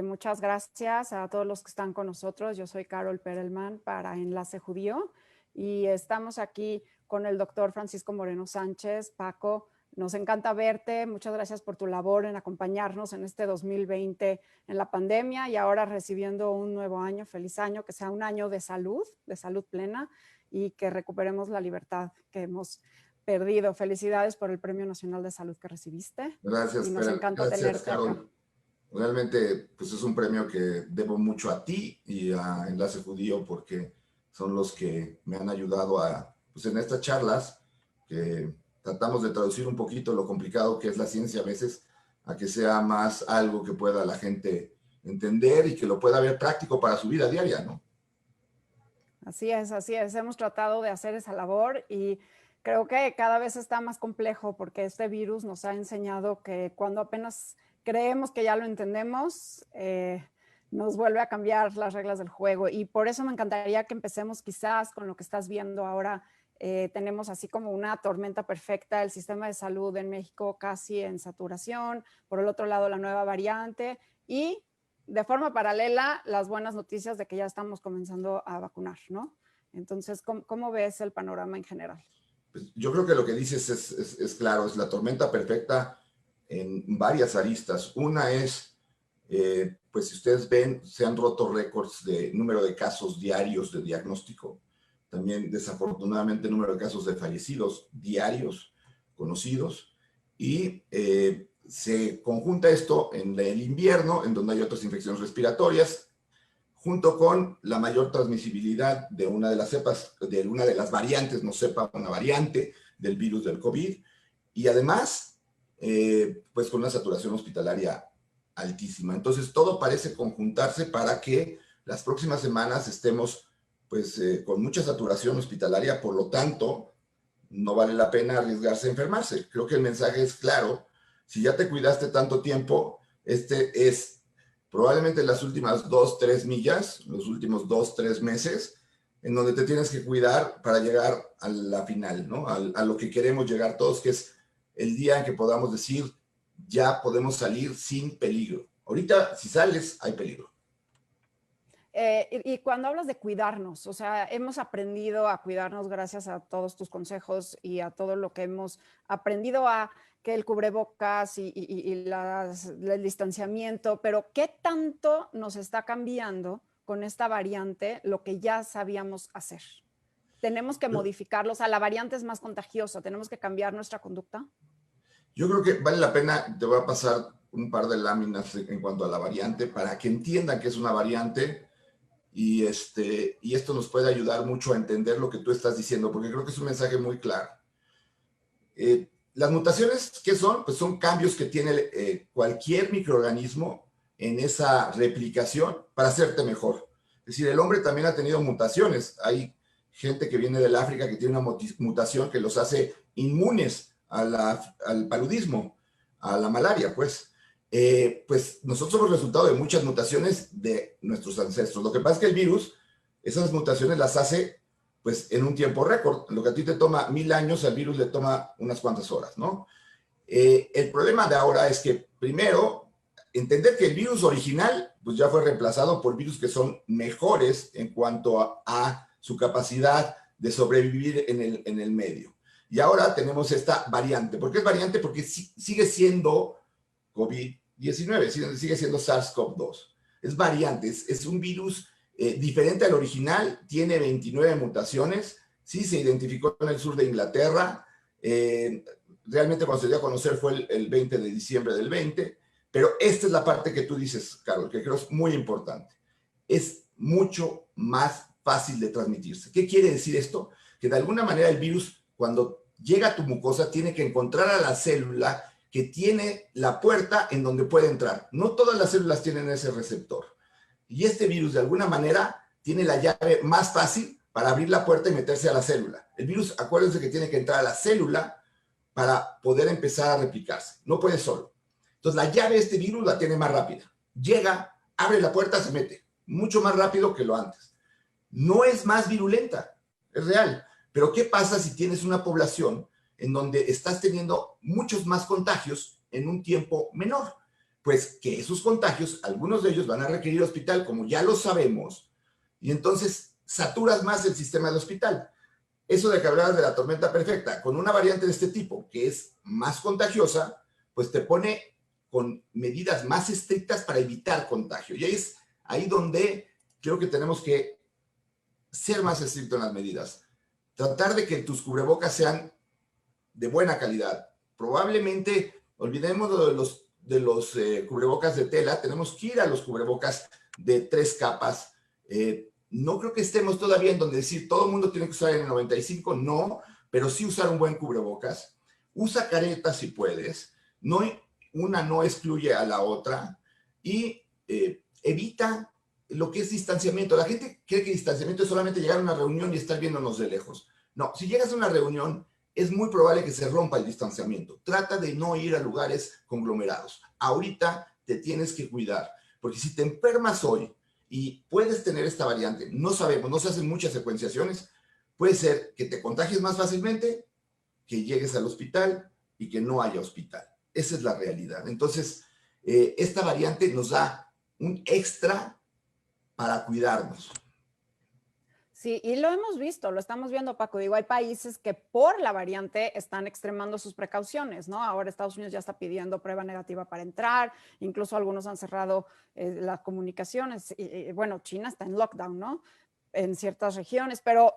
Muchas gracias a todos los que están con nosotros. Yo soy Carol Perelman para Enlace Judío y estamos aquí con el doctor Francisco Moreno Sánchez. Paco, nos encanta verte. Muchas gracias por tu labor en acompañarnos en este 2020 en la pandemia y ahora recibiendo un nuevo año. Feliz año, que sea un año de salud plena y que recuperemos la libertad que hemos perdido. Felicidades por el Premio Nacional de Salud que recibiste. Gracias, y nos encanta gracias, tenerte acá. Carol. Realmente, pues es un premio que debo mucho a ti y a Enlace Judío porque son los que me han ayudado pues en estas charlas que tratamos de traducir un poquito lo complicado que es la ciencia a veces a que sea más algo que pueda la gente entender y que lo pueda ver práctico para su vida diaria, ¿no? Así es, así es. Hemos tratado de hacer esa labor y creo que cada vez está más complejo porque este virus nos ha enseñado que cuando apenas creemos que ya lo entendemos, nos vuelve a cambiar las reglas del juego. Y por eso me encantaría que empecemos quizás con lo que estás viendo ahora. Tenemos así como una tormenta perfecta, el sistema de salud en México casi en saturación, por el otro lado la nueva variante y de forma paralela las buenas noticias de que ya estamos comenzando a vacunar, ¿no? Entonces, ¿cómo ves el panorama en general? Pues yo creo que lo que dices es claro, es la tormenta perfecta en varias aristas. Una es, pues si ustedes ven, se han roto récords de número de casos diarios de diagnóstico. También, desafortunadamente, número de casos de fallecidos diarios conocidos. Y se conjunta esto en el invierno, en donde hay otras infecciones respiratorias, junto con la mayor transmisibilidad de una de las cepas, de una de las variantes, no cepa, una variante del virus del COVID, y además, pues con una saturación hospitalaria altísima. Entonces, todo parece conjuntarse para que las próximas semanas estemos, pues, con mucha saturación hospitalaria, por lo tanto, no vale la pena arriesgarse a enfermarse. Creo que el mensaje es claro. Si ya te cuidaste tanto tiempo, este es probablemente las últimas 2-3 millas, los últimos 2-3 meses, en donde te tienes que cuidar para llegar a la final, ¿no? A lo que queremos llegar todos, que es el día en que podamos decir, ya podemos salir sin peligro. Ahorita, si sales, hay peligro. Y cuando hablas de cuidarnos, o sea, hemos aprendido a cuidarnos gracias a todos tus consejos y a todo lo que hemos aprendido a que el cubrebocas y el distanciamiento, pero ¿qué tanto nos está cambiando con esta variante lo que ya sabíamos hacer? ¿Tenemos que modificarlos? O sea, la variante es más contagiosa, ¿tenemos que cambiar nuestra conducta? Yo creo que vale la pena, te voy a pasar un par de láminas en cuanto a la variante para que entiendan que es una variante y esto nos puede ayudar mucho a entender lo que tú estás diciendo, porque creo que es un mensaje muy claro. Las mutaciones, ¿qué son? Pues son cambios que tiene cualquier microorganismo en esa replicación para hacerte mejor. Es decir, el hombre también ha tenido mutaciones. Hay gente que viene del África que tiene una mutación que los hace inmunes al paludismo, a la malaria, pues. Pues nosotros somos resultado de muchas mutaciones de nuestros ancestros. Lo que pasa es que el virus, esas mutaciones las hace pues en un tiempo récord. Lo que a ti te toma 1000 años, al virus le toma unas cuantas horas, ¿no? El problema de ahora es que, primero, entender que el virus original pues ya fue reemplazado por virus que son mejores en cuanto a su capacidad de sobrevivir en el medio. Y ahora tenemos esta variante. ¿Por qué es variante? Porque sigue siendo COVID-19, sigue siendo SARS-CoV-2. Es variante, es un virus diferente al original, tiene 29 mutaciones, sí se identificó en el sur de Inglaterra, realmente cuando se dio a conocer fue el 20 de diciembre del 20, pero esta es la parte que tú dices, Carol, que creo es muy importante. Es mucho más fácil de transmitirse. ¿Qué quiere decir esto? Que de alguna manera el virus, cuando llega a tu mucosa, tiene que encontrar a la célula que tiene la puerta en donde puede entrar. No todas las células tienen ese receptor. Y este virus, de alguna manera, tiene la llave más fácil para abrir la puerta y meterse a la célula. El virus, acuérdense que tiene que entrar a la célula para poder empezar a replicarse. No puede solo. Entonces, la llave de este virus la tiene más rápida. Llega, abre la puerta, se mete. Mucho más rápido que lo antes. No es más virulenta, es real. Pero, ¿qué pasa si tienes una población en donde estás teniendo muchos más contagios en un tiempo menor? pues que esos contagios, algunos de ellos van a requerir hospital, como ya lo sabemos, y entonces saturas más el sistema del hospital. Eso de que hablabas de la tormenta perfecta, con una variante de este tipo, que es más contagiosa, pues te pone con medidas más estrictas para evitar contagio. Y ahí es ahí donde creo que tenemos que ser más estrictos en las medidas. Tratar de que tus cubrebocas sean de buena calidad. Probablemente, olvidemos de los cubrebocas de tela, tenemos que ir a los cubrebocas de 3 capas. No creo que estemos todavía en donde decir todo el mundo tiene que usar el 95, no, pero sí usar un buen cubrebocas. Usa caretas si puedes, no, una no excluye a la otra y evita lo que es distanciamiento. La gente cree que distanciamiento es solamente llegar a una reunión y estar viéndonos de lejos. No, si llegas a una reunión, es muy probable que se rompa el distanciamiento. Trata de no ir a lugares conglomerados. Ahorita te tienes que cuidar, porque si te enfermas hoy y puedes tener esta variante, no sabemos, no se hacen muchas secuenciaciones, puede ser que te contagies más fácilmente, que llegues al hospital y que no haya hospital. Esa es la realidad. Entonces, esta variante nos da un extra para cuidarnos. Sí, y lo hemos visto, lo estamos viendo, Paco. Digo, hay países que por la variante están extremando sus precauciones, ¿no? Ahora Estados Unidos ya está pidiendo prueba negativa para entrar, incluso algunos han cerrado las comunicaciones. Bueno, China está en lockdown, ¿no? En ciertas regiones, pero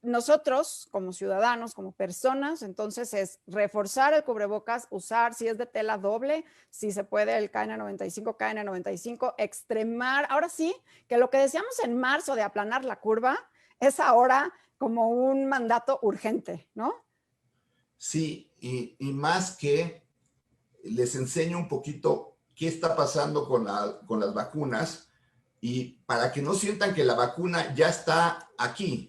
nosotros como ciudadanos, como personas, entonces es reforzar el cubrebocas, usar, si es de tela doble, si se puede el KN95, KN95, extremar. Ahora sí, que lo que decíamos en marzo de aplanar la curva es ahora como un mandato urgente, ¿no? Sí, y más que les enseño un poquito qué está pasando con las vacunas y para que no sientan que la vacuna ya está aquí.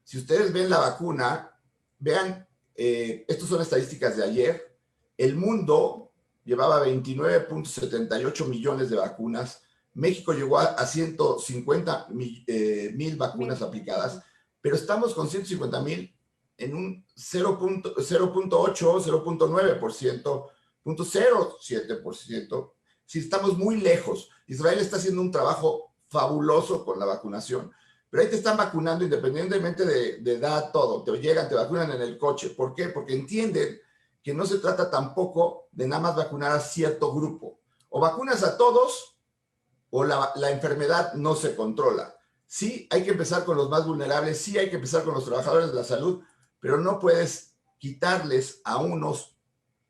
Si ustedes ven la vacuna, vean, estas son estadísticas de ayer, el mundo llevaba 29.78 millones de vacunas, México llegó a 150 mil vacunas aplicadas, pero estamos con 150,000 en un 0.8, 0.9%, 0.07%. Si estamos muy lejos, Israel está haciendo un trabajo fabuloso con la vacunación, pero ahí te están vacunando independientemente de edad, todo. Te llegan, te vacunan en el coche. ¿Por qué? Porque entienden que no se trata tampoco de nada más vacunar a cierto grupo. O vacunas a todos o la enfermedad no se controla. Sí, hay que empezar con los más vulnerables, sí hay que empezar con los trabajadores de la salud, pero no puedes quitarles a unos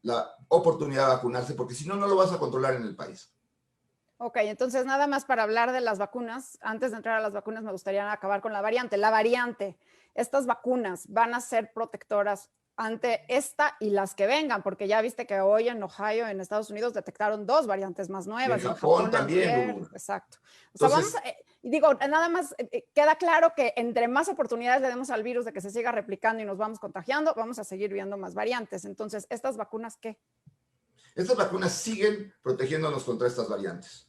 la oportunidad de vacunarse, porque si no, no lo vas a controlar en el país. Ok, entonces nada más para hablar de las vacunas, antes de entrar a las vacunas me gustaría acabar con la variante. La variante, estas vacunas van a ser protectoras ante esta y las que vengan, porque ya viste que hoy en Ohio, en Estados Unidos, detectaron 2 variantes más nuevas. Y en Japón también, antier, Lulu. exacto. O sea, Entonces, vamos a, digo, nada más queda claro que entre más oportunidades le demos al virus de que se siga replicando y nos vamos contagiando, vamos a seguir viendo más variantes. Entonces, ¿estas vacunas qué? estas vacunas siguen protegiéndonos contra estas variantes.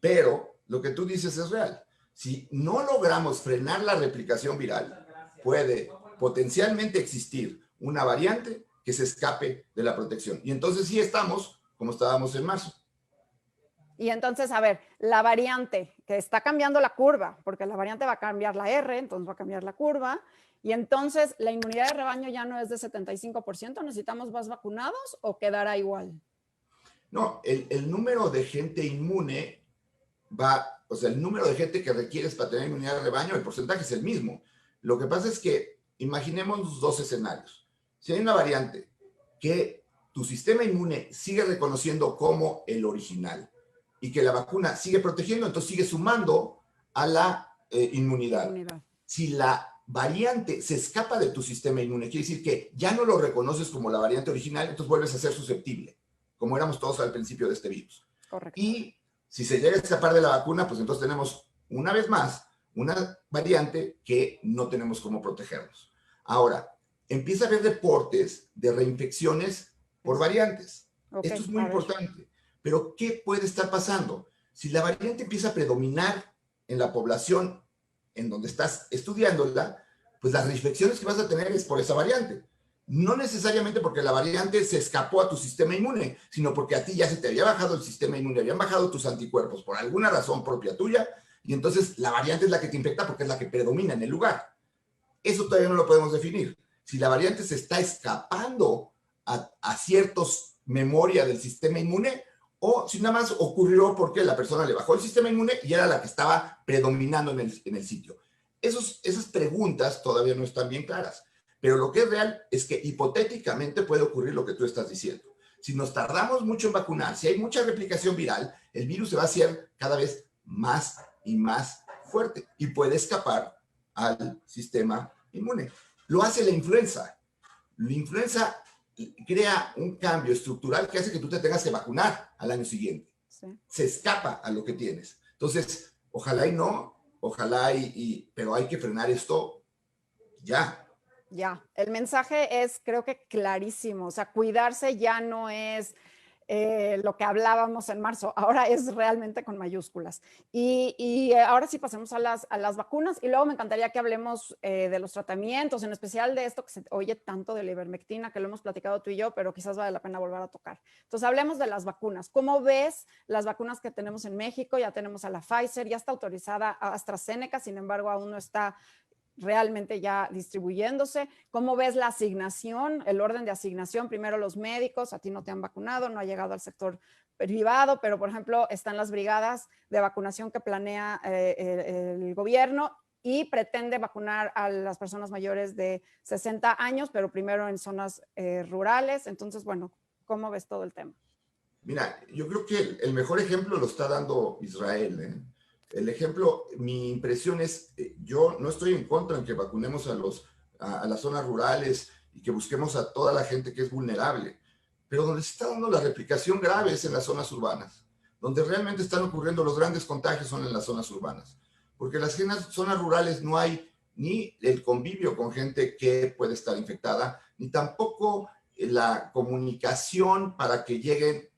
Pero lo que tú dices es real. Si no logramos frenar la replicación viral, puede potencialmente existir una variante que se escape de la protección. Y entonces sí estamos como estábamos en marzo. Y entonces, a ver, la variante que está cambiando la curva, porque la variante va a cambiar la R, entonces va a cambiar la curva, y entonces la inmunidad de rebaño ya no es de 75%, ¿necesitamos más vacunados o quedará igual? No, el número de gente inmune va, o sea, el número de gente que requieres para tener inmunidad de rebaño, el porcentaje es el mismo. Lo que pasa es que imaginemos 2 escenarios. Si hay una variante que tu sistema inmune sigue reconociendo como el original y que la vacuna sigue protegiendo, entonces sigue sumando a la inmunidad. Si la variante se escapa de tu sistema inmune, quiere decir que ya no lo reconoces como la variante original, entonces vuelves a ser susceptible, como éramos todos al principio de este virus. Correcto. Y si se llega a escapar de la vacuna, pues entonces tenemos una vez más una variante que no tenemos cómo protegernos. Ahora, empieza a haber reportes de reinfecciones por variantes. Okay, esto es muy importante. Pero, ¿qué puede estar pasando? Si la variante empieza a predominar en la población en donde estás estudiándola, pues las reinfecciones que vas a tener es por esa variante. No necesariamente porque la variante se escapó a tu sistema inmune, sino porque a ti ya se te había bajado el sistema inmune, habían bajado tus anticuerpos por alguna razón propia tuya, y entonces la variante es la que te infecta porque es la que predomina en el lugar. Eso todavía no lo podemos definir. Si la variante se está escapando a ciertos memoria del sistema inmune, o si nada más ocurrió porque la persona le bajó el sistema inmune y era la que estaba predominando en el sitio. Esas preguntas todavía no están bien claras. Pero lo que es real es que hipotéticamente puede ocurrir lo que tú estás diciendo. Si nos tardamos mucho en vacunar, si hay mucha replicación viral, el virus se va a hacer cada vez más y más fuerte y puede escapar al sistema inmune. Lo hace la influenza. La influenza crea un cambio estructural que hace que tú te tengas que vacunar al año siguiente. Sí. Se escapa a lo que tienes. Entonces, ojalá y no, ojalá pero hay que frenar esto ya. Ya, el mensaje es, creo que clarísimo, o sea, cuidarse ya no es lo que hablábamos en marzo, ahora es realmente con mayúsculas. Y ahora sí pasemos a las vacunas y luego me encantaría que hablemos de los tratamientos, en especial de esto que se oye tanto de la ivermectina, que lo hemos platicado tú y yo, pero quizás vale la pena volver a tocar. Entonces, hablemos de las vacunas. ¿Cómo ves las vacunas que tenemos en México? Ya tenemos a la Pfizer, ya está autorizada a AstraZeneca, sin embargo, aún no está realmente ya distribuyéndose. ¿Cómo ves la asignación, el orden de asignación? Primero los médicos, a ti no te han vacunado, no ha llegado al sector privado, pero por ejemplo están las brigadas de vacunación que planea el gobierno y pretende vacunar a las personas mayores de 60 años, pero primero en zonas rurales. Entonces, bueno, ¿cómo ves todo el tema? Mira, yo creo que el mejor ejemplo lo está dando Israel, ¿eh? El ejemplo, mi impresión es, yo no estoy en contra en que vacunemos a las zonas rurales y que busquemos a toda la gente que es vulnerable, pero donde se está dando la replicación grave es en las zonas urbanas, donde realmente están ocurriendo los grandes contagios son en las zonas urbanas, porque en las zonas rurales no hay ni el convivio con gente que puede estar infectada, ni tampoco la comunicación para que lleguen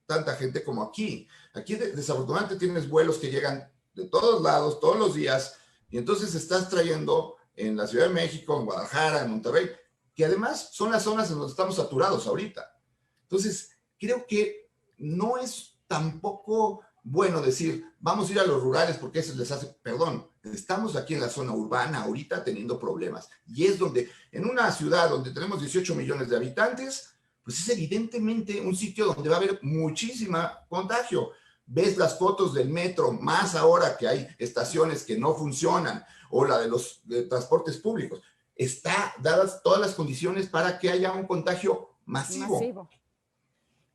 tanta gente como aquí. Aquí desafortunadamente tienes vuelos que llegan de todos lados, todos los días, y entonces estás trayendo en la Ciudad de México, en Guadalajara, en Monterrey, que además son las zonas en donde estamos saturados ahorita. Entonces, creo que no es tampoco bueno decir, vamos a ir a los rurales porque eso les hace, perdón, estamos aquí en la zona urbana ahorita teniendo problemas, y es donde, en una ciudad donde tenemos 18 millones de habitantes, pues es evidentemente un sitio donde va a haber muchísima contagio. Ves las fotos del metro, más ahora que hay estaciones que no funcionan, o la de los transportes públicos. Está dadas todas las condiciones para que haya un contagio masivo.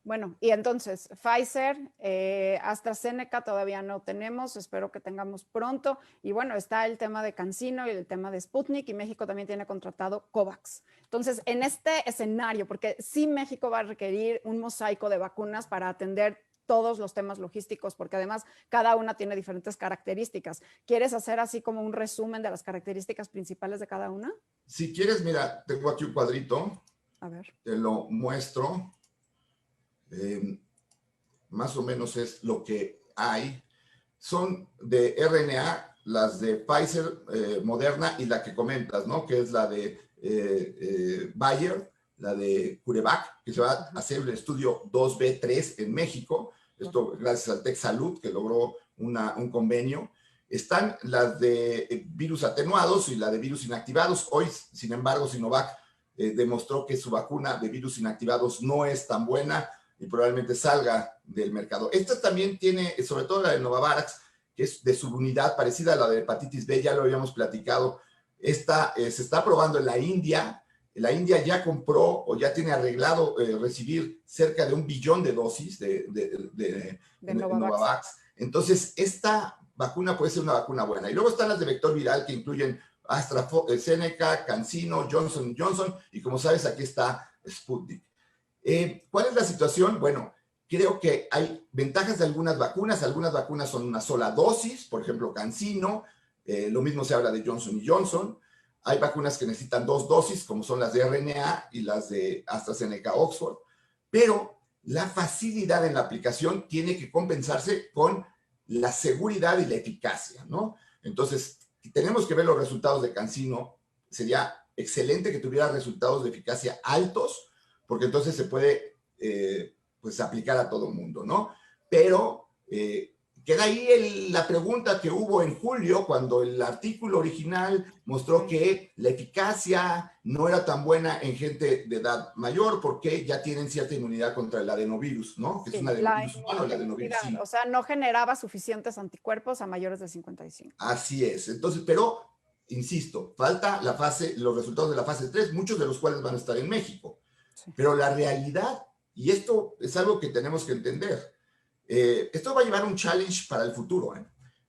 Bueno, y entonces, Pfizer, AstraZeneca todavía no tenemos, espero que tengamos pronto. Y bueno, está el tema de CanSino y el tema de Sputnik, y México también tiene contratado COVAX. Entonces, en este escenario, porque sí México va a requerir un mosaico de vacunas para atender todos los temas logísticos, porque además cada una tiene diferentes características. ¿Quieres hacer así como un resumen de las características principales de cada una? Si quieres, mira, tengo aquí un cuadrito. A ver. Te lo muestro. Más o menos es lo que hay. Son de RNA, las de Pfizer, Moderna y la que comentas, ¿no? Que es la de Bayer, la de CureVac, que se va a hacer el estudio 2B3 en México. Esto gracias al TechSalud, que logró un convenio. Están las de virus atenuados y la de virus inactivados. Hoy, sin embargo, Sinovac demostró que su vacuna de virus inactivados no es tan buena y probablemente salga del mercado. Esta también tiene, sobre todo la de Novavax, que es de subunidad parecida a la de hepatitis B, ya lo habíamos platicado. Esta se está probando en la India. La India ya compró o ya tiene arreglado recibir cerca de 1 billón de dosis de Novavax. Entonces, esta vacuna puede ser una vacuna buena. Y luego están las de vector viral que incluyen AstraZeneca, CanSino, Johnson Johnson, y como sabes, aquí está Sputnik. ¿Cuál es la situación? Bueno, creo que hay ventajas de algunas vacunas son una sola dosis, por ejemplo, CanSino, lo mismo se habla de Johnson Johnson. Hay vacunas que necesitan 2 dosis, como son las de RNA y las de AstraZeneca Oxford, pero la facilidad en la aplicación tiene que compensarse con la seguridad y la eficacia, ¿no? Entonces, si tenemos que ver los resultados de CanSino, sería excelente que tuviera resultados de eficacia altos, porque entonces se puede pues aplicar a todo mundo, ¿no? Pero queda ahí la pregunta que hubo en julio cuando el artículo original mostró que la eficacia no era tan buena en gente de edad mayor porque ya tienen cierta inmunidad contra el adenovirus, ¿no? Que es un adenovirus humano, el adenovirus sí. O sea, no generaba suficientes anticuerpos a mayores de 55. Así es. Entonces, pero, insisto, falta los resultados de la fase 3, muchos de los cuales van a estar en México. Sí. Pero la realidad, y esto es algo que tenemos que entender, esto va a llevar un challenge para el futuro.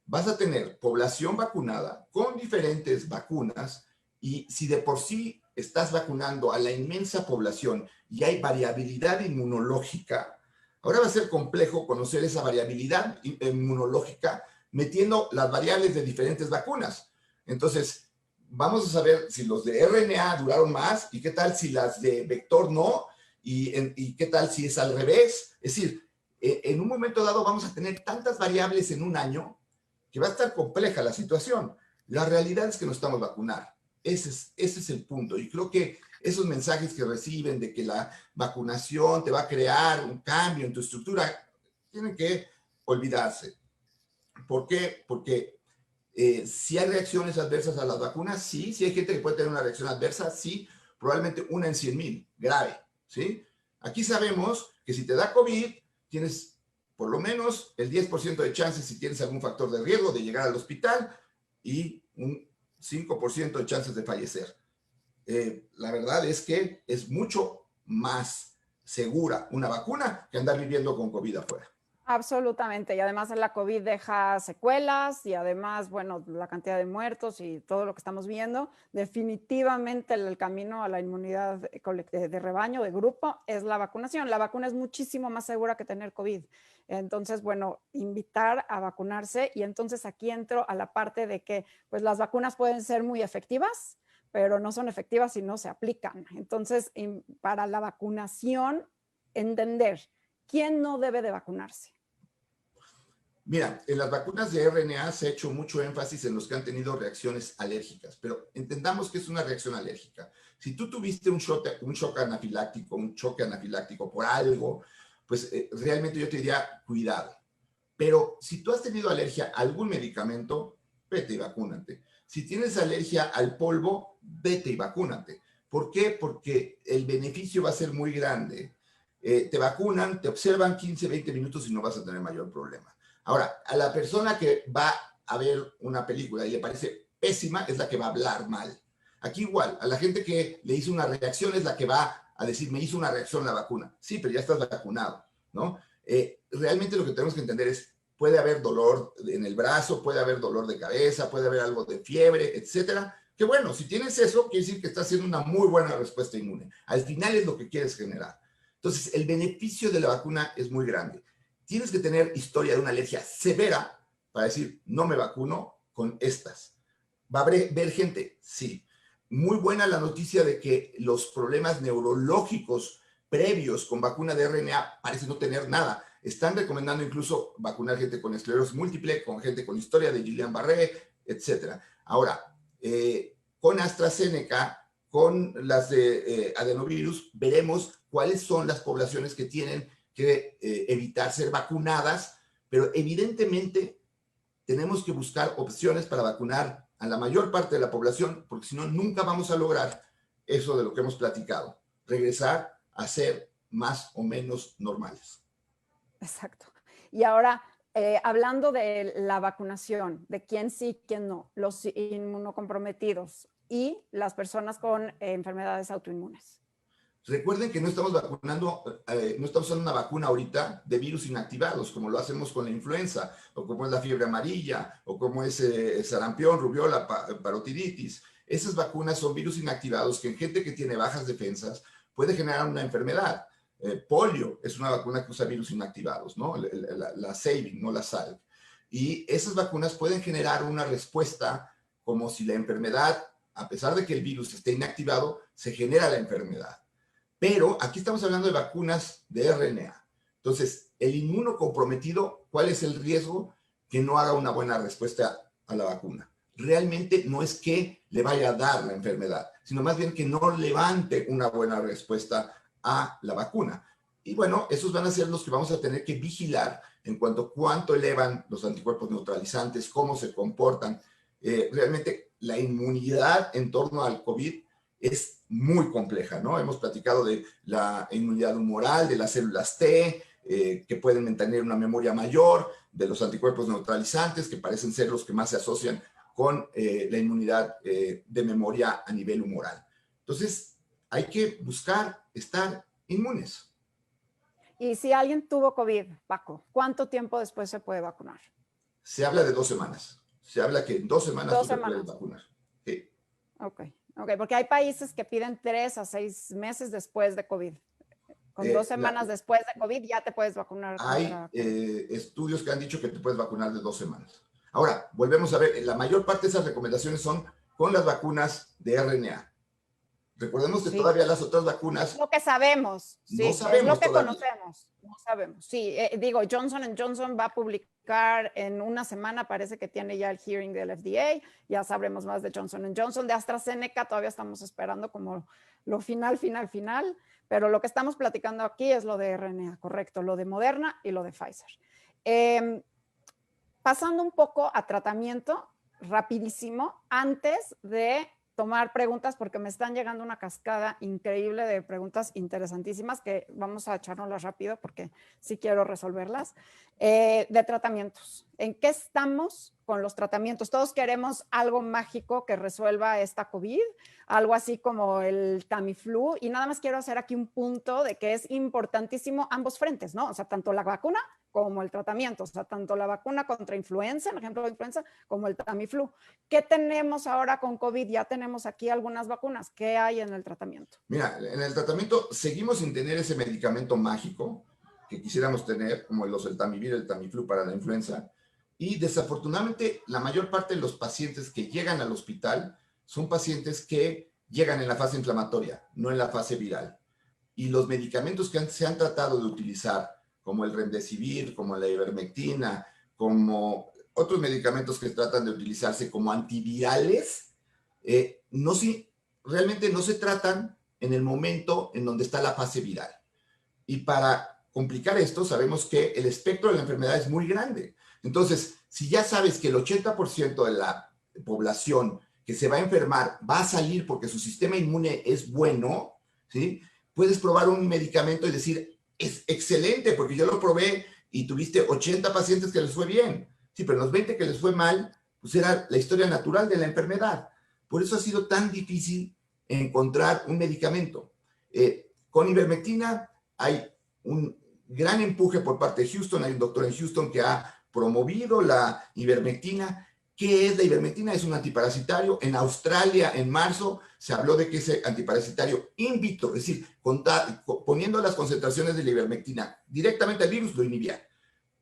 Vas a tener población vacunada con diferentes vacunas y si de por sí estás vacunando a la inmensa población y hay variabilidad inmunológica, ahora va a ser complejo conocer esa variabilidad inmunológica metiendo las variables de diferentes vacunas. Entonces, vamos a saber si los de RNA duraron más y qué tal si las de vector no y qué tal si es al revés. Es decir, en un momento dado vamos a tener tantas variables en un año que va a estar compleja la situación. La realidad es que no estamos vacunar. Ese es el punto. Y creo que esos mensajes que reciben de que la vacunación te va a crear un cambio en tu estructura, tienen que olvidarse. ¿Por qué? Porque si hay reacciones adversas a las vacunas, sí. Si hay gente que puede tener una reacción adversa, sí. Probablemente una en 100,000, grave, ¿sí? Aquí sabemos que si te da COVID, tienes por lo menos el 10% de chances si tienes algún factor de riesgo de llegar al hospital y un 5% de chances de fallecer. La verdad es que es mucho más segura una vacuna que andar viviendo con COVID afuera. Absolutamente, y además la COVID deja secuelas y además, bueno, la cantidad de muertos y todo lo que estamos viendo, definitivamente el camino a la inmunidad de rebaño, de grupo, es la vacunación. La vacuna es muchísimo más segura que tener COVID. Entonces, bueno, invitar a vacunarse y entonces aquí entro a la parte de que pues las vacunas pueden ser muy efectivas, pero no son efectivas si no se aplican. Entonces, para la vacunación, entender ¿quién no debe de vacunarse? Mira, en las vacunas de RNA se ha hecho mucho énfasis en los que han tenido reacciones alérgicas, pero entendamos que es una reacción alérgica. Si tú tuviste un shock anafiláctico por algo, pues realmente yo te diría cuidado. Pero si tú has tenido alergia a algún medicamento, vete y vacúnate. Si tienes alergia al polvo, vete y vacúnate. ¿Por qué? Porque el beneficio va a ser muy grande. Te vacunan, te observan 15, 20 minutos y no vas a tener mayor problema. Ahora, a la persona que va a ver una película y le parece pésima es la que va a hablar mal. Aquí igual, a la gente que le hizo una reacción es la que va a decir, me hizo una reacción la vacuna. Sí, pero ya estás vacunado, ¿no? Realmente lo que tenemos que entender es, puede haber dolor en el brazo, puede haber dolor de cabeza, puede haber algo de fiebre, etcétera. Que bueno, si tienes eso, quiere decir que estás haciendo una muy buena respuesta inmune. Al final es lo que quieres generar. Entonces, el beneficio de la vacuna es muy grande. Tienes que tener historia de una alergia severa para decir, no me vacuno con estas. ¿Va a haber gente? Sí. Muy buena la noticia de que los problemas neurológicos previos con vacuna de RNA parecen no tener nada. Están recomendando incluso vacunar gente con esclerosis múltiple, con gente con historia de Guillain-Barré, etc. Ahora, con AstraZeneca, con las de adenovirus, veremos cuáles son las poblaciones que tienen que evitar ser vacunadas, pero evidentemente tenemos que buscar opciones para vacunar a la mayor parte de la población, porque si no, nunca vamos a lograr eso de lo que hemos platicado, regresar a ser más o menos normales. Exacto. Y ahora, hablando de la vacunación, de quién sí, quién no, los inmunocomprometidos y las personas con enfermedades autoinmunes. Recuerden que no estamos vacunando, no estamos usando una vacuna ahorita de virus inactivados, como lo hacemos con la influenza, o como es la fiebre amarilla, o como es sarampión, rubiola, parotiditis. Esas vacunas son virus inactivados que en gente que tiene bajas defensas puede generar una enfermedad. Polio es una vacuna que usa virus inactivados, ¿no? La Sabin, no la Salk. Y esas vacunas pueden generar una respuesta como si la enfermedad, a pesar de que el virus esté inactivado, se genera la enfermedad. Pero aquí estamos hablando de vacunas de RNA. Entonces, el inmunocomprometido, ¿cuál es el riesgo? Que no haga una buena respuesta a la vacuna. realmente no es que le vaya a dar la enfermedad, sino más bien que no levante una buena respuesta a la vacuna. Y bueno, esos van a ser los que vamos a tener que vigilar en cuanto a cuánto elevan los anticuerpos neutralizantes, cómo se comportan. Realmente la inmunidad en torno al COVID es muy compleja, ¿no? Hemos platicado de la inmunidad humoral, de las células T, que pueden mantener una memoria mayor, de los anticuerpos neutralizantes, que parecen ser los que más se asocian con la inmunidad de memoria a nivel humoral. Entonces, hay que buscar estar inmunes. Y si alguien tuvo COVID, Paco, ¿cuánto tiempo después se puede vacunar? Se habla de 2 semanas. Se habla que en 2 semanas tú te puedes vacunar. Sí. Ok, porque hay países que piden 3 a 6 meses después de COVID. Con 2 semanas después de COVID ya te puedes vacunar. Hay estudios que han dicho que te puedes vacunar de 2 semanas. Ahora, volvemos a ver, la mayor parte de esas recomendaciones son con las vacunas de RNA. Recordemos que todavía las otras vacunas... Lo que sabemos, no sabemos es lo que todavía. conocemos, no sabemos. Sí, digo, Johnson Johnson va a publicar en una semana, parece que tiene ya el hearing del FDA, ya sabremos más de Johnson Johnson. De AstraZeneca todavía estamos esperando como lo final, pero lo que estamos platicando aquí es lo de RNA, correcto, lo de Moderna y lo de Pfizer. Pasando un poco a tratamiento, rapidísimo, antes de tomar preguntas, porque me están llegando una cascada increíble de preguntas interesantísimas que vamos a echárnoslas rápido porque sí quiero resolverlas. De tratamientos. ¿En qué estamos con los tratamientos? Todos queremos algo mágico que resuelva esta COVID, algo así como el Tamiflu, y nada más quiero hacer aquí un punto de que es importantísimo ambos frentes, ¿no? O sea, tanto la vacuna como el tratamiento, o sea, tanto la vacuna contra influenza, el ejemplo de influenza, como el Tamiflu. ¿Qué tenemos ahora con COVID? Ya tenemos aquí algunas vacunas. ¿Qué hay en el tratamiento? Mira, en el tratamiento seguimos sin tener ese medicamento mágico que quisiéramos tener, como el Tamivir, el Tamiflu para la influenza, y desafortunadamente la mayor parte de los pacientes que llegan al hospital son pacientes que llegan en la fase inflamatoria, no en la fase viral. Y los medicamentos que se han tratado de utilizar, como el Remdesivir, como la Ivermectina, como otros medicamentos que tratan de utilizarse como antivirales, realmente no se tratan en el momento en donde está la fase viral. Y para complicar esto, sabemos que el espectro de la enfermedad es muy grande. Entonces, si ya sabes que el 80% de la población que se va a enfermar va a salir porque su sistema inmune es bueno, ¿sí? Puedes probar un medicamento y decir, es excelente porque yo lo probé y tuviste 80 pacientes que les fue bien. Sí, pero los 20 que les fue mal, pues era la historia natural de la enfermedad. Por eso ha sido tan difícil encontrar un medicamento. Con ivermectina hay un gran empuje por parte de Houston. Hay un doctor en Houston que ha promovido la ivermectina. ¿Qué es la ivermectina? Es un antiparasitario. En Australia, en marzo, se habló de que ese antiparasitario in vitro, es decir, poniendo las concentraciones de la ivermectina directamente al virus, lo inhibía.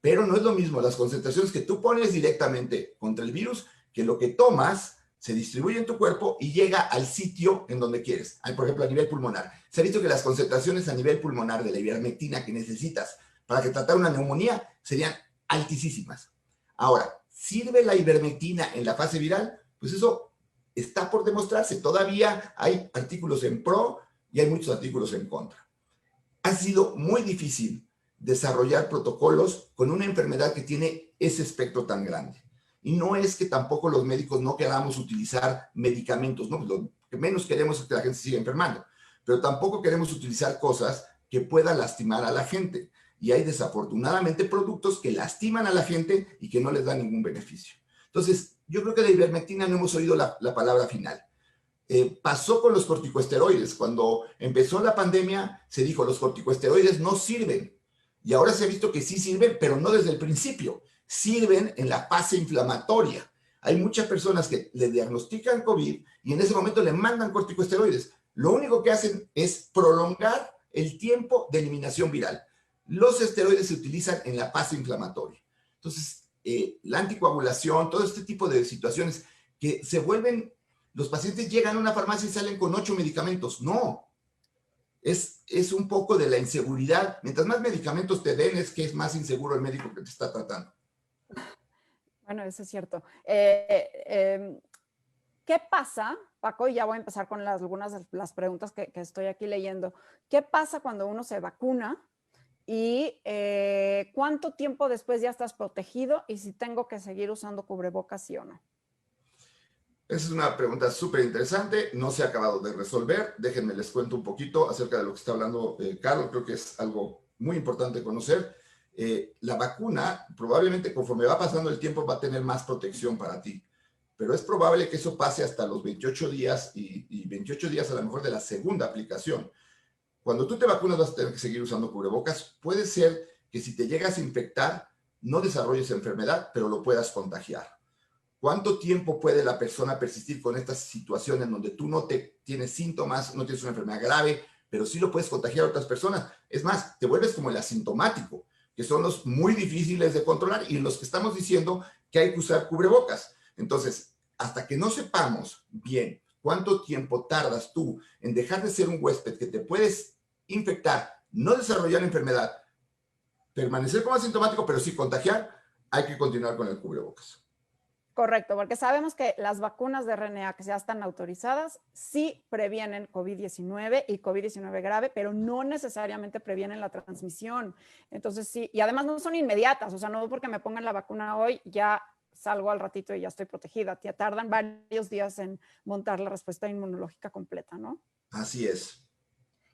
Pero no es lo mismo las concentraciones que tú pones directamente contra el virus que lo que tomas se distribuye en tu cuerpo y llega al sitio en donde quieres. Por ejemplo, a nivel pulmonar. Se ha visto que las concentraciones a nivel pulmonar de la ivermectina que necesitas para que tratar una neumonía serían altísimas. Ahora, ¿sirve la ivermectina en la fase viral? Pues eso está por demostrarse. Todavía hay artículos en pro y hay muchos artículos en contra. Ha sido muy difícil desarrollar protocolos con una enfermedad que tiene ese espectro tan grande. Y no es que tampoco los médicos no queramos utilizar medicamentos, ¿no? Lo que menos queremos es que la gente siga enfermando, pero tampoco queremos utilizar cosas que puedan lastimar a la gente. Y hay desafortunadamente productos que lastiman a la gente y que no les dan ningún beneficio. Entonces, yo creo que de ivermectina no hemos oído la palabra final. Pasó con los corticosteroides. Cuando empezó la pandemia, se dijo, los corticosteroides no sirven. Y ahora se ha visto que sí sirven, pero no desde el principio. Sirven en la fase inflamatoria. Hay muchas personas que le diagnostican COVID y en ese momento le mandan corticosteroides. Lo único que hacen es prolongar el tiempo de eliminación viral. Los esteroides se utilizan en la fase inflamatoria. Entonces, la anticoagulación, todo este tipo de situaciones que se vuelven, los pacientes llegan a una farmacia y salen con 8 medicamentos. No. Es un poco de la inseguridad. Mientras más medicamentos te den, es que es más inseguro el médico que te está tratando. Bueno, eso es cierto. ¿Qué pasa, Paco? Y ya voy a empezar con algunas de las preguntas que estoy aquí leyendo. ¿Qué pasa cuando uno se vacuna? ¿Y cuánto tiempo después ya estás protegido? Y si tengo que seguir usando cubrebocas, sí o no. Esa es una pregunta súper interesante, no se ha acabado de resolver. Déjenme les cuento un poquito acerca de lo que está hablando Carlos, creo que es algo muy importante conocer. La vacuna probablemente conforme va pasando el tiempo va a tener más protección para ti, pero es probable que eso pase hasta los 28 días y 28 días a lo mejor de la segunda aplicación. Cuando tú te vacunas vas a tener que seguir usando cubrebocas. Puede ser que si te llegas a infectar no desarrolles enfermedad, pero lo puedas contagiar. ¿Cuánto tiempo puede la persona persistir con esta situación en donde tú no tienes síntomas, no tienes una enfermedad grave, pero sí lo puedes contagiar a otras personas? Es más, te vuelves como el asintomático, que son los muy difíciles de controlar y los que estamos diciendo que hay que usar cubrebocas. Entonces, hasta que no sepamos bien cuánto tiempo tardas tú en dejar de ser un huésped que te puedes infectar, no desarrollar enfermedad, permanecer como asintomático, pero sí contagiar, hay que continuar con el cubrebocas. Correcto, porque sabemos que las vacunas de RNA que ya están autorizadas sí previenen COVID-19 y COVID-19 grave, pero no necesariamente previenen la transmisión. Entonces sí, y además no son inmediatas, o sea, no porque me pongan la vacuna hoy ya salgo al ratito y ya estoy protegida. Te tardan varios días en montar la respuesta inmunológica completa, ¿no? Así es.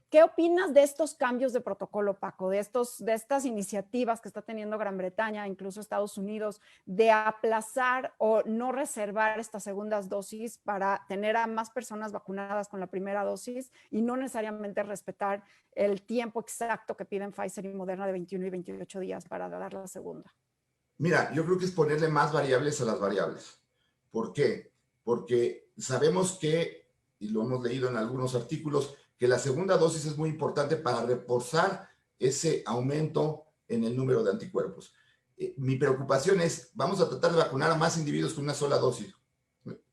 ¿Qué opinas de estos cambios de protocolo, Paco, de estas iniciativas que está teniendo Gran Bretaña, incluso Estados Unidos, de aplazar o no reservar estas segundas dosis para tener a más personas vacunadas con la primera dosis y no necesariamente respetar el tiempo exacto que piden Pfizer y Moderna de 21 y 28 días para dar la segunda? Mira, yo creo que es ponerle más variables a las variables. ¿Por qué? Porque sabemos que, y lo hemos leído en algunos artículos, que la segunda dosis es muy importante para reforzar ese aumento en el número de anticuerpos. Mi preocupación es, vamos a tratar de vacunar a más individuos con una sola dosis.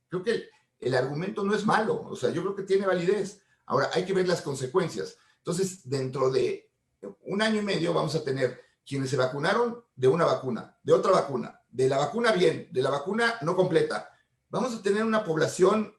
Creo que el argumento no es malo, o sea, yo creo que tiene validez. Ahora, hay que ver las consecuencias. Entonces, dentro de un año y medio vamos a tener quienes se vacunaron de una vacuna, de otra vacuna, de la vacuna bien, de la vacuna no completa. Vamos a tener una población,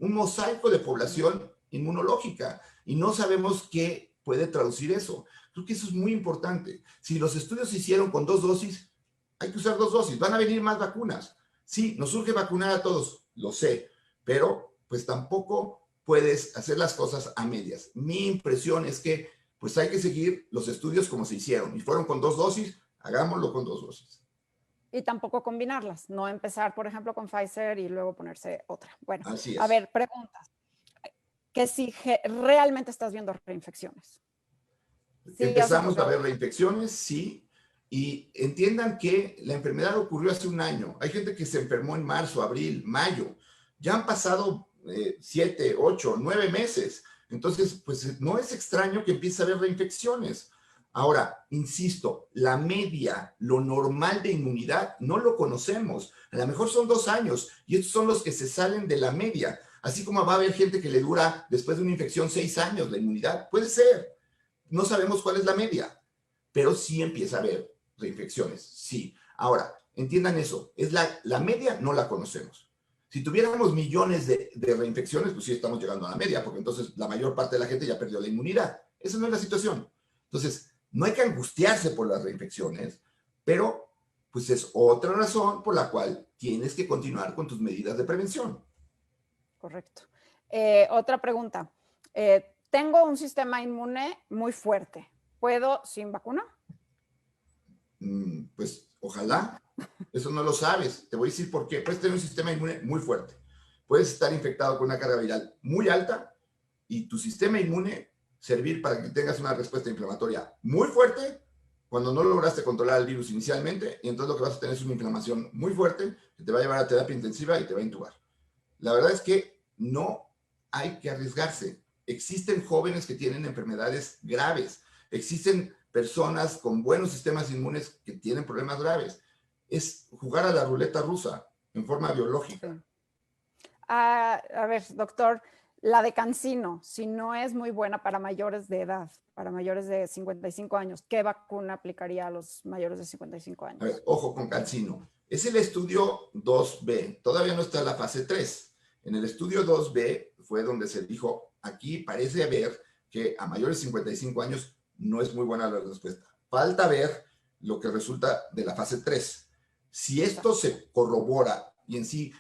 un mosaico de población inmunológica y no sabemos qué puede traducir eso. Creo que eso es muy importante. Si los estudios se hicieron con 2 dosis, hay que usar 2 dosis. Van a venir más vacunas. Sí, nos urge vacunar a todos, lo sé, pero pues tampoco puedes hacer las cosas a medias. Mi impresión es que pues hay que seguir los estudios como se hicieron. Y fueron con 2 dosis, hagámoslo con 2 dosis. Y tampoco combinarlas, no empezar, por ejemplo, con Pfizer y luego ponerse otra. Bueno, Así a es. ver, preguntas. Que si realmente estás viendo reinfecciones. Sí, o sea, Empezamos porque... a ver reinfecciones, sí, y entiendan que la enfermedad ocurrió hace un año. Hay gente que se enfermó en marzo, abril, mayo. Ya han pasado 7, 8, 9 meses. Entonces, pues no es extraño que empiece a haber reinfecciones. Ahora, insisto, la media, lo normal de inmunidad, no lo conocemos. A lo mejor son 2 años y estos son los que se salen de la media. Así como va a haber gente que le dura después de una infección 6 años la inmunidad. Puede ser. No sabemos cuál es la media, pero sí empieza a haber reinfecciones, sí. Ahora, entiendan eso, es la media no la conocemos. Si tuviéramos millones de reinfecciones, pues sí estamos llegando a la media, porque entonces la mayor parte de la gente ya perdió la inmunidad. Esa no es la situación. Entonces, no hay que angustiarse por las reinfecciones, pero pues es otra razón por la cual tienes que continuar con tus medidas de prevención. Correcto. Otra pregunta. Tengo un sistema inmune muy fuerte. ¿Puedo sin vacuna? Pues ojalá. Eso no lo sabes. Te voy a decir por qué. Puedes tener un sistema inmune muy fuerte. Puedes estar infectado con una carga viral muy alta y tu sistema inmune servir para que tengas una respuesta inflamatoria muy fuerte cuando no lograste controlar el virus inicialmente, y entonces lo que vas a tener es una inflamación muy fuerte que te va a llevar a terapia intensiva y te va a intubar. La verdad es que no hay que arriesgarse. Existen jóvenes que tienen enfermedades graves. Existen personas con buenos sistemas inmunes que tienen problemas graves. Es jugar a la ruleta rusa en forma biológica. Sí. A ver, doctor, La de CanSino, si no es muy buena para mayores de edad, para mayores de 55 años, ¿qué vacuna aplicaría a los mayores de 55 A ver, años? ojo con CanSino. Es el estudio 2B, todavía no está en la fase 3. En el estudio 2B fue donde se dijo, aquí parece haber que a mayores de 55 años no es muy buena la respuesta. Falta ver lo que resulta de la fase 3. Si esto se corrobora y en sí,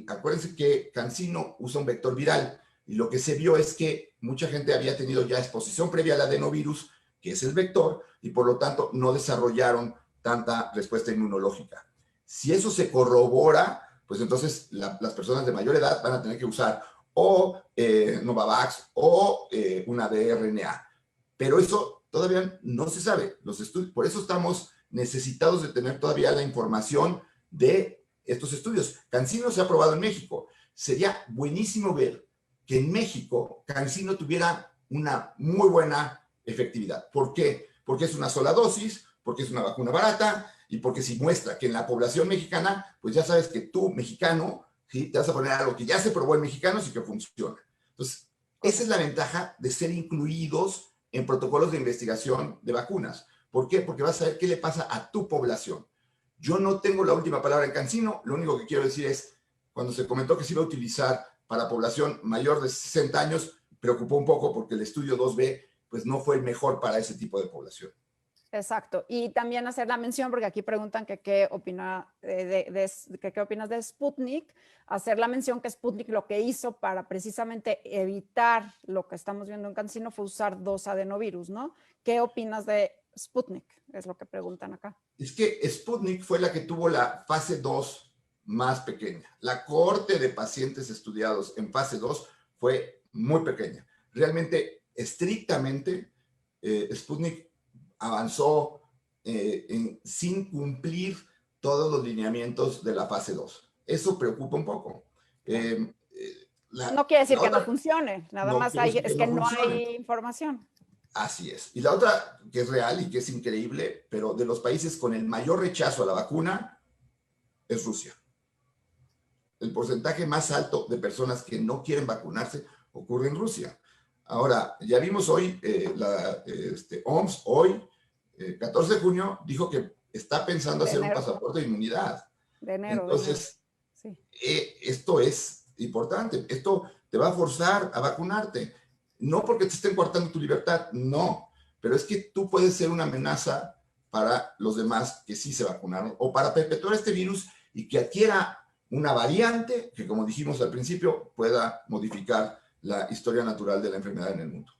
acuérdense que CanSino usa un vector viral y lo que se vio es que mucha gente había tenido ya exposición previa al adenovirus, que es el vector, y por lo tanto no desarrollaron tanta respuesta inmunológica. Si eso se corrobora, pues entonces las personas de mayor edad van a tener que usar o Novavax o una de RNA. Pero eso todavía no se sabe. Los estudios, por eso estamos necesitados de tener todavía la información de estos estudios. CanSino se ha aprobado en México. Sería buenísimo ver que en México CanSino tuviera una muy buena efectividad. ¿Por qué? Porque es una sola dosis, porque es una vacuna barata y porque si muestra que en la población mexicana, pues ya sabes que tú, mexicano, ¿sí? Te vas a poner algo que ya se probó en mexicanos y que funciona. Entonces, esa es la ventaja de ser incluidos en protocolos de investigación de vacunas. ¿Por qué? Porque vas a ver qué le pasa a tu población. Yo no tengo la última palabra en CanSino, lo único que quiero decir es, cuando se comentó que se iba a utilizar para población mayor de 60 años, preocupó un poco porque el estudio 2B pues no fue el mejor para ese tipo de población. Exacto. Y también hacer la mención, porque aquí preguntan que qué opina qué opinas de Sputnik, hacer la mención que Sputnik lo que hizo para precisamente evitar lo que estamos viendo en CanSino fue usar 2 adenovirus, ¿no? ¿Qué opinas de Sputnik? Es lo que preguntan acá. Es que Sputnik fue la que tuvo la fase 2 más pequeña. La cohorte de pacientes estudiados en fase 2 fue muy pequeña. Realmente, estrictamente, Sputnik avanzó sin cumplir todos los lineamientos de la fase 2. Eso preocupa un poco. No quiere decir que no Otra, funcione, nada no más quiere decir es que que no no funcione. hay información. Así es. Y la otra, que es real y que es increíble, pero de los países con el mayor rechazo a la vacuna, es Rusia. El porcentaje más alto de personas que no quieren vacunarse ocurre en Rusia. Ahora, ya vimos hoy, la OMS, hoy, 14 de junio, dijo que está pensando De hacer un enero. pasaporte de inmunidad. De enero. Entonces, Sí. esto es importante. Esto te va a forzar a vacunarte. No porque te estén coartando tu libertad, no. Pero es que tú puedes ser una amenaza para los demás que sí se vacunaron o para perpetuar este virus y que adquiera una variante que, como dijimos al principio, pueda modificar la historia natural de la enfermedad en el mundo.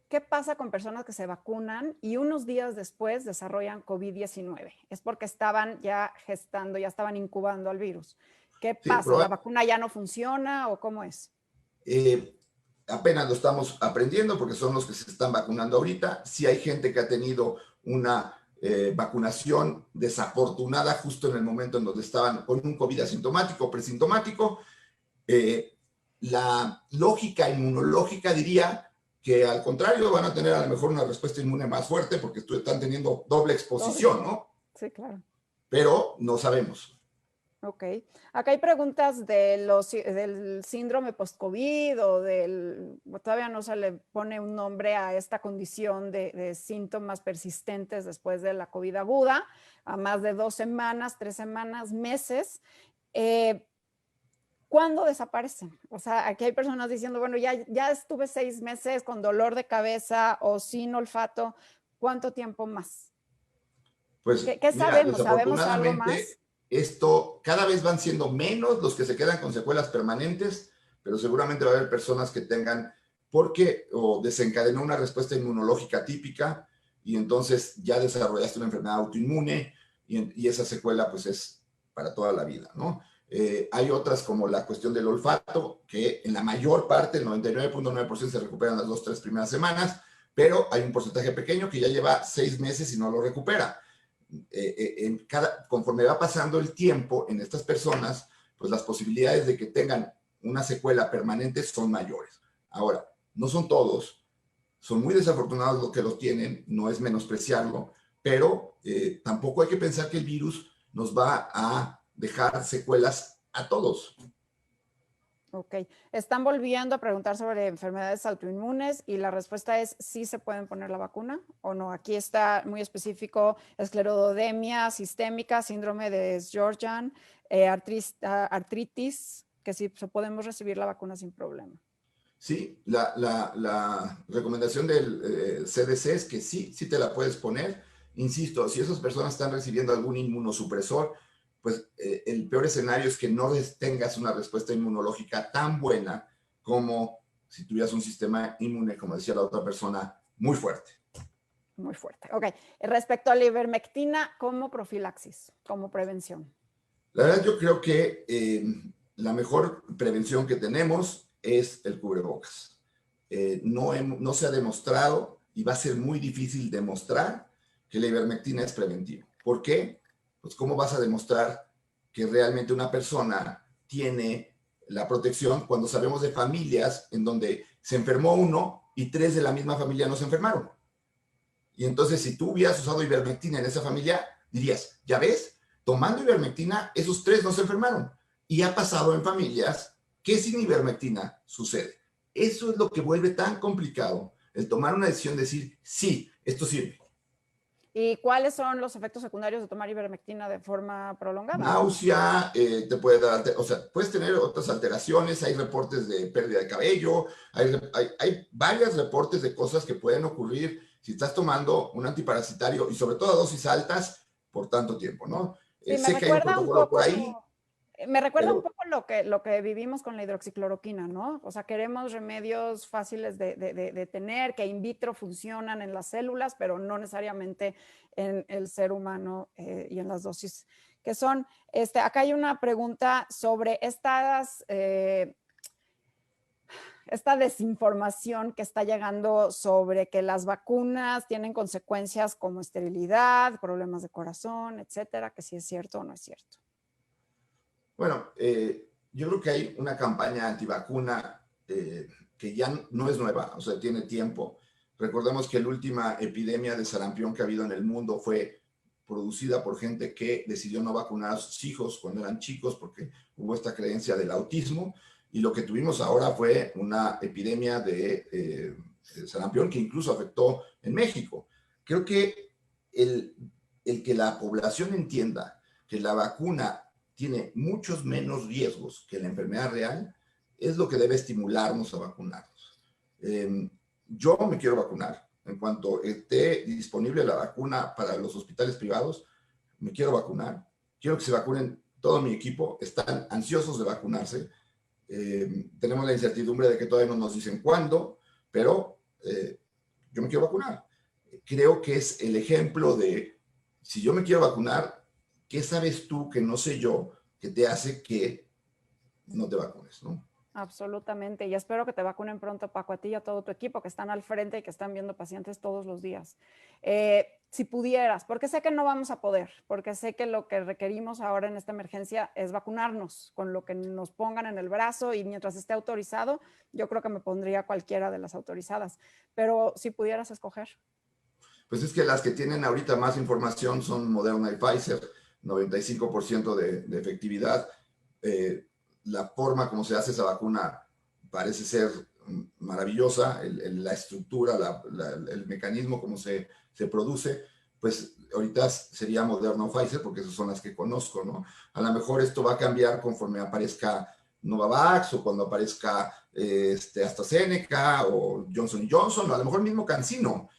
¿Qué pasa con personas que se vacunan y unos días después desarrollan COVID-19? Es porque estaban ya gestando, ya estaban incubando al virus. ¿Qué Sí, pasa? ¿La vacuna ya no funciona o cómo es? Apenas lo estamos aprendiendo porque son los que se están vacunando ahorita. Sí hay gente que ha tenido una vacunación desafortunada justo en el momento en donde estaban con un COVID asintomático o presintomático. La lógica inmunológica diría que al contrario van a tener a lo mejor una respuesta inmune más fuerte porque están teniendo doble exposición, ¿no? Sí, claro. Pero no sabemos. Ok. Acá hay preguntas del síndrome post-COVID o todavía no se le pone un nombre a esta condición de síntomas persistentes después de la COVID aguda, a más de 2 semanas, 3 semanas, meses. ¿Cuándo desaparecen? O sea, aquí hay personas diciendo, bueno, ya estuve 6 meses con dolor de cabeza o sin olfato, ¿cuánto tiempo más? Pues ¿Qué mira, sabemos? ¿Sabemos algo desafortunadamente más? esto cada vez van siendo menos los que se quedan con secuelas permanentes, pero seguramente va a haber personas que tengan porque o desencadenó una respuesta inmunológica típica y entonces ya desarrollaste una enfermedad autoinmune y esa secuela pues es para toda la vida, ¿no? Hay otras como la cuestión del olfato, que en la mayor parte, el 99.9% se recuperan las 2, 3 primeras semanas, pero hay un porcentaje pequeño que ya lleva 6 meses y no lo recupera. Conforme va pasando el tiempo en estas personas, pues las posibilidades de que tengan una secuela permanente son mayores. Ahora, no son todos, son muy desafortunados los que lo tienen, no es menospreciarlo, pero tampoco hay que pensar que el virus nos va a dejar secuelas a todos. Ok. Están volviendo a preguntar sobre enfermedades autoinmunes y la respuesta es sí se pueden poner la vacuna o no. Aquí está muy específico: esclerodermia sistémica, síndrome de Sjögren, artritis, que sí podemos recibir la vacuna sin problema. Sí, la recomendación del CDC es que sí, sí te la puedes poner. Insisto, si esas personas están recibiendo algún inmunosupresor, pues el peor escenario es que no tengas una respuesta inmunológica tan buena como si tuvieras un sistema inmune, como decía la otra persona, muy fuerte. Muy fuerte. Ok. Respecto a la ivermectina, como profilaxis, como prevención. La verdad, yo creo que la mejor prevención que tenemos es el cubrebocas. No se ha demostrado y va a ser muy difícil demostrar que la ivermectina es preventiva. ¿Por qué? Pues ¿cómo vas a demostrar que realmente una persona tiene la protección cuando sabemos de familias en donde se enfermó uno y 3 de la misma familia no se enfermaron? Y entonces, si tú hubieras usado ivermectina en esa familia, dirías, ¿ya ves? Tomando ivermectina, esos 3 no se enfermaron. Y ha pasado en familias que sin ivermectina sucede. Eso es lo que vuelve tan complicado el tomar una decisión de decir, sí, esto sirve. ¿Y cuáles son los efectos secundarios de tomar ivermectina de forma prolongada? Náusea, te puede dar, o sea, puedes tener otras alteraciones, hay reportes de pérdida de cabello, hay varios reportes de cosas que pueden ocurrir si estás tomando un antiparasitario y sobre todo a dosis altas por tanto tiempo, ¿no? Sí, Sé que hay un protocolo por ahí, me recuerda un pero poco lo que vivimos con la hidroxicloroquina, ¿no? O sea, queremos remedios fáciles de tener, que in vitro funcionan en las células, pero no necesariamente en el ser humano y en las dosis que son. Acá hay una pregunta sobre esta desinformación que está llegando sobre que las vacunas tienen consecuencias como esterilidad, problemas de corazón, etcétera, que si es cierto o no es cierto. bueno, yo creo que hay una campaña antivacuna que ya no es nueva, o sea, tiene tiempo. Recordemos que la última epidemia de sarampión que ha habido en el mundo fue producida por gente que decidió no vacunar a sus hijos cuando eran chicos porque hubo esta creencia del autismo. Y lo que tuvimos ahora fue una epidemia de sarampión que incluso afectó en México. Creo que el que la población entienda que la vacuna tiene muchos menos riesgos que la enfermedad real, es lo que debe estimularnos a vacunarnos. Yo me quiero vacunar. En cuanto esté disponible la vacuna para los hospitales privados, me quiero vacunar. Quiero que se vacunen todo mi equipo. Están ansiosos de vacunarse. Tenemos la incertidumbre de que todavía no nos dicen cuándo, pero yo me quiero vacunar. Creo que es el ejemplo de, si yo me quiero vacunar, ¿qué sabes tú que no sé yo que te hace que no te vacunes, ¿no? Absolutamente. Y espero que te vacunen pronto, Paco, a ti y a todo tu equipo que están al frente y que están viendo pacientes todos los días. Si pudieras, porque sé que no vamos a poder, porque sé que lo que requerimos ahora en esta emergencia es vacunarnos con lo que nos pongan en el brazo y mientras esté autorizado, yo creo que me pondría cualquiera de las autorizadas. Pero si pudieras escoger. Pues es que las que tienen ahorita más información son Moderna y Pfizer, 95% de efectividad. La forma como se hace esa vacuna parece ser maravillosa, la estructura, el mecanismo como se produce, pues ahorita sería Moderna o Pfizer, porque esas son las que conozco, ¿no? A lo mejor esto va a cambiar conforme aparezca Novavax o cuando aparezca AstraZeneca o Johnson Johnson, o a lo mejor mismo CanSino.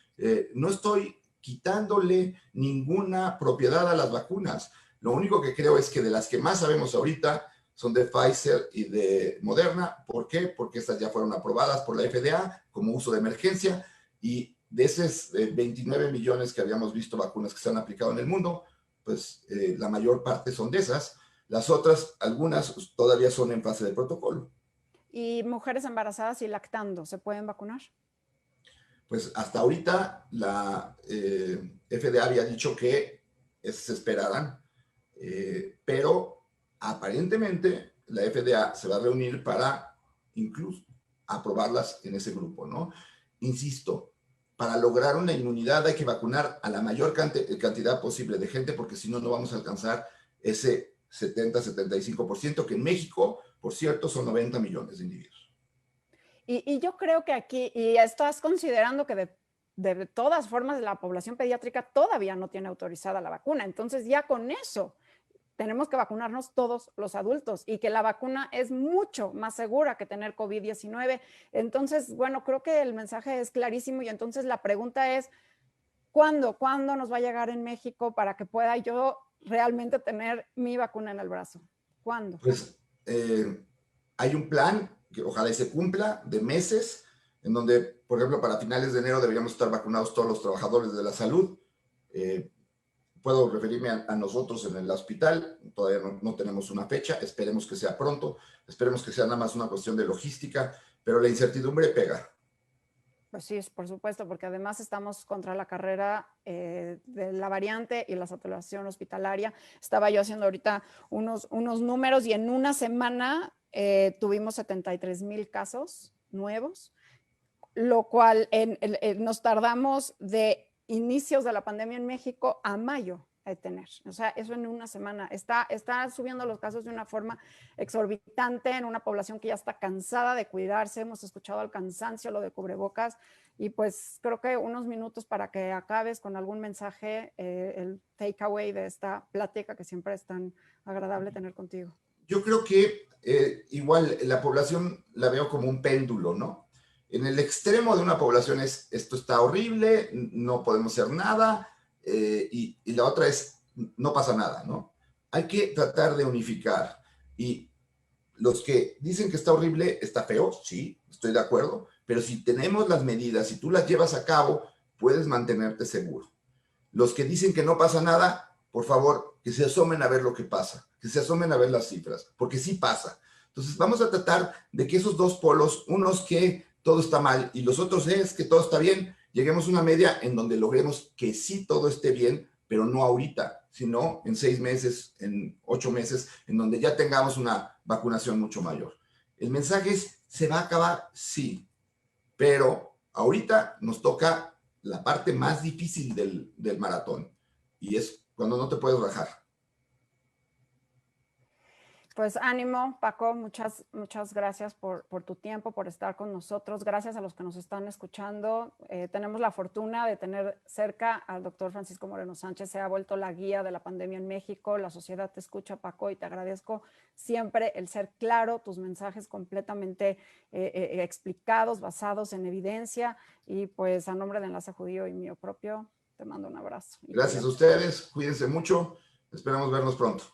No estoy quitándole ninguna propiedad a las vacunas. Lo único que creo es que de las que más sabemos ahorita son de Pfizer y de Moderna. ¿Por qué? Porque estas ya fueron aprobadas por la FDA como uso de emergencia y de esos 29 millones que habíamos visto vacunas que se han aplicado en el mundo, pues la mayor parte son de esas. Las otras, algunas todavía son en fase de protocolo. ¿Y mujeres embarazadas y lactando se pueden vacunar? Pues hasta ahorita la FDA había dicho que se esperaran, pero aparentemente la FDA se va a reunir para incluso aprobarlas en ese grupo, ¿no? Insisto, para lograr una inmunidad hay que vacunar a la mayor cantidad posible de gente porque si no, no vamos a alcanzar ese 70-75% que en México Por cierto, son 90 millones de individuos. Y yo creo que aquí, y estás considerando que de todas formas la población pediátrica todavía no tiene autorizada la vacuna. Entonces ya con eso tenemos que vacunarnos todos los adultos y que la vacuna es mucho más segura que tener COVID-19. Entonces, bueno, creo que el mensaje es clarísimo y entonces la pregunta es, ¿cuándo nos va a llegar en México para que pueda yo realmente tener mi vacuna en el brazo? ¿Cuándo? Pues hay un plan que ojalá se cumpla de meses, en donde, por ejemplo, para finales de enero deberíamos estar vacunados todos los trabajadores de la salud. Puedo referirme a nosotros en el hospital, todavía no tenemos una fecha, esperemos que sea pronto, esperemos que sea nada más una cuestión de logística, pero la incertidumbre pega. Pues sí, por supuesto, porque además estamos contra la carrera de la variante y la saturación hospitalaria. Estaba yo haciendo ahorita unos números y en una semana tuvimos 73,000 casos nuevos, lo cual nos tardamos de inicios de la pandemia en México a mayo de tener. O sea, eso en una semana. Está subiendo los casos de una forma exorbitante en una población que ya está cansada de cuidarse. Hemos escuchado al cansancio lo de cubrebocas y pues creo que unos minutos para que acabes con algún mensaje, el takeaway de esta plática que siempre es tan agradable tener contigo. Yo creo que igual la población la veo como un péndulo, ¿no? En el extremo de una población es esto está horrible, no podemos hacer nada, y la otra es no pasa nada, ¿no? Hay que tratar de unificar. Y los que dicen que está horrible, está feo, sí, estoy de acuerdo, pero si tenemos las medidas, si tú las llevas a cabo, puedes mantenerte seguro. Los que dicen que no pasa nada, por favor, que se asomen a ver lo que pasa, que se asomen a ver las cifras, porque sí pasa. Entonces vamos a tratar de que esos dos polos, unos que todo está mal y los otros es que todo está bien, lleguemos a una media en donde logremos que sí todo esté bien, pero no ahorita, sino en 6 meses, en 8 meses, en donde ya tengamos una vacunación mucho mayor. El mensaje es, ¿se va a acabar? Sí, pero ahorita nos toca la parte más difícil del maratón y es cuando no te puedes rajar. Pues ánimo, Paco, muchas gracias por tu tiempo, por estar con nosotros. Gracias a los que nos están escuchando. Tenemos la fortuna de tener cerca al doctor Francisco Moreno Sánchez. Se ha vuelto la guía de la pandemia en México. La sociedad te escucha, Paco, y te agradezco siempre el ser claro, tus mensajes completamente explicados, basados en evidencia. Y pues a nombre de Enlace Judío y mío propio, te mando un abrazo. Gracias a ustedes, cuídense mucho, esperamos vernos pronto.